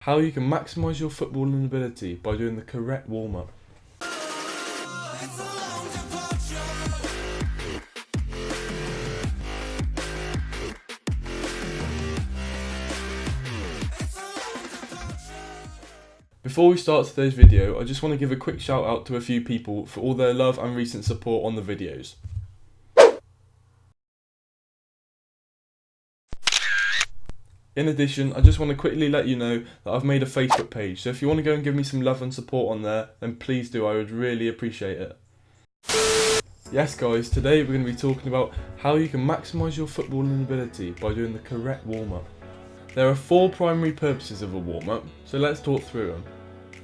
How you can maximise your footballing ability by doing the correct warm-up. Before we start today's video, I just want to give a quick shout out to a few people for all their love and recent support on the videos. In addition, I just want to quickly let you know that I've made a Facebook page, so if you want to go and give me some love and support on there, then please do, I would really appreciate it. Yes guys, today we're going to be talking about how you can maximise your footballing ability by doing the correct warm-up. There are 4 primary purposes of a warm-up, so let's talk through them.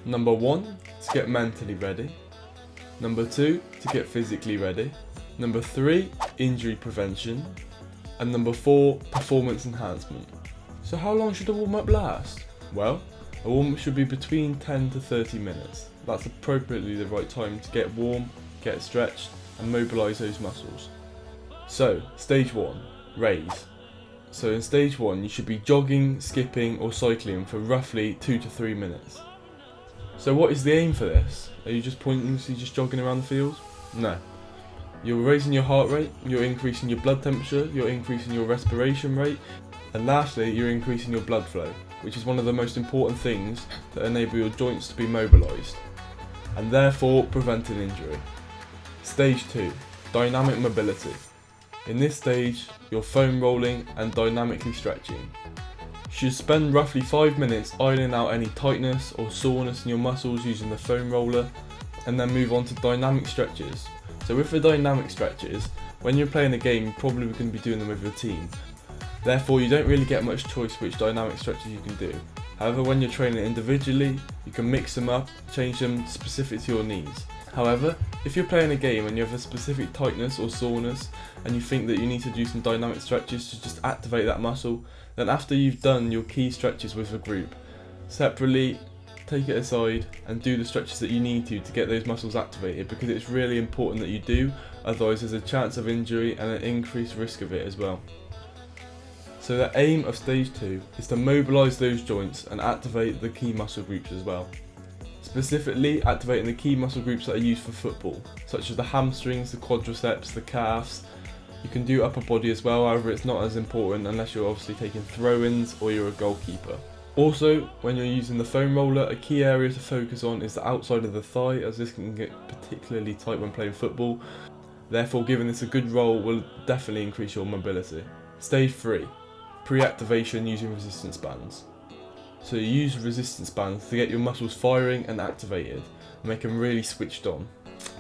Number 1, to get mentally ready. Number 2, to get physically ready. Number 3, injury prevention. And number 4, performance enhancement. So how long should a warm-up last? Well, a warm-up should be between 10 to 30 minutes. That's appropriately the right time to get warm, get stretched, and mobilise those muscles. So, stage 1, raise. So in stage 1 you should be jogging, skipping or cycling for roughly 2 to 3 minutes. So what is the aim for this? Are you just pointlessly just jogging around the field? No. You're raising your heart rate, you're increasing your blood temperature, you're increasing your respiration rate, and lastly you're increasing your blood flow, which is one of the most important things to enable your joints to be mobilised, and therefore prevent an injury. Stage 2, dynamic mobility. In this stage, you're foam rolling and dynamically stretching. You should spend roughly 5 minutes ironing out any tightness or soreness in your muscles using the foam roller, and then move on to dynamic stretches. So with the dynamic stretches, when you're playing a game, you're probably going to be doing them with your team. Therefore, you don't really get much choice which dynamic stretches you can do. However, when you're training individually, you can mix them up, change them specific to your needs. However, if you're playing a game and you have a specific tightness or soreness and you think that you need to do some dynamic stretches to just activate that muscle, then after you've done your key stretches with a group, separately take it aside and do the stretches that you need to get those muscles activated, because it's really important that you do, otherwise there's a chance of injury and an increased risk of it as well. So the aim of stage 2 is to mobilise those joints and activate the key muscle groups as well. Specifically activating the key muscle groups that are used for football, such as the hamstrings, the quadriceps, the calves. You can do upper body as well, however it's not as important unless you're obviously taking throw-ins or you're a goalkeeper. Also, when you're using the foam roller, a key area to focus on is the outside of the thigh, as this can get particularly tight when playing football. Therefore, giving this a good roll will definitely increase your mobility. Stage 3. Pre-activation using resistance bands. So you use resistance bands to get your muscles firing and activated, and make them really switched on.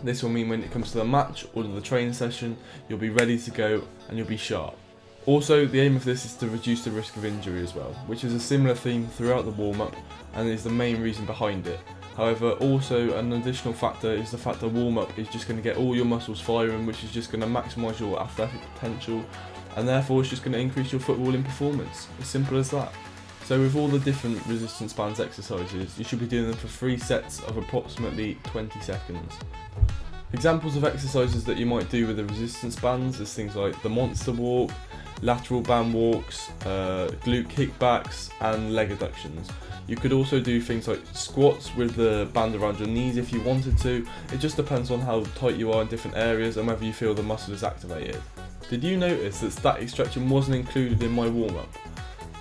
This will mean when it comes to the match or the training session, you'll be ready to go and you'll be sharp. Also, the aim of this is to reduce the risk of injury as well, which is a similar theme throughout the warm-up and is the main reason behind it. However, also an additional factor is the fact that warm-up is just going to get all your muscles firing, which is just going to maximise your athletic potential, and therefore it's just going to increase your footballing performance. As simple as that. So with all the different resistance bands exercises, you should be doing them for 3 sets of approximately 20 seconds. Examples of exercises that you might do with the resistance bands is things like the monster walk, lateral band walks, glute kickbacks and leg adductions. You could also do things like squats with the band around your knees if you wanted to. It just depends on how tight you are in different areas and whether you feel the muscle is activated. Did you notice that static stretching wasn't included in my warm-up?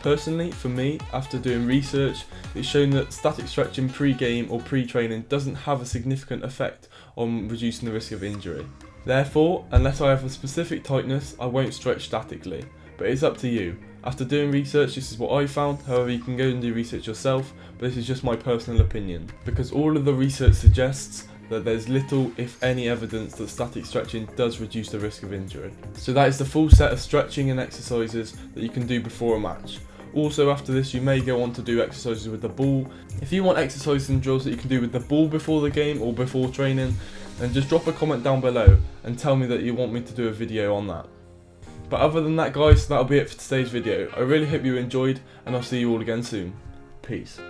Personally, for me, after doing research, it's shown that static stretching pre-game or pre-training doesn't have a significant effect on reducing the risk of injury. Therefore, unless I have a specific tightness, I won't stretch statically, but it's up to you. After doing research, this is what I found. However, you can go and do research yourself, but this is just my personal opinion, because all of the research suggests that there's little, if any, evidence that static stretching does reduce the risk of injury. So that is the full set of stretching and exercises that you can do before a match. Also, after this, you may go on to do exercises with the ball. If you want exercises and drills that you can do with the ball before the game or before training, then just drop a comment down below and tell me that you want me to do a video on that. But other than that guys, that'll be it for today's video. I really hope you enjoyed, and I'll see you all again soon. Peace.